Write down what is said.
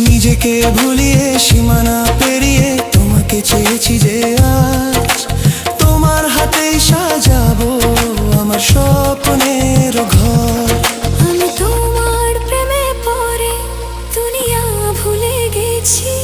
নিজেকে ভুলিয়ে সীমানা পেরিয়ে তোমাকে চেয়েছি যে আজ তোমার হাতেই সাজাবো আমার স্বপ্নের ঘর। আমি তোমার প্রেমে পড়ে দুনিয়া ভুলে গেছি।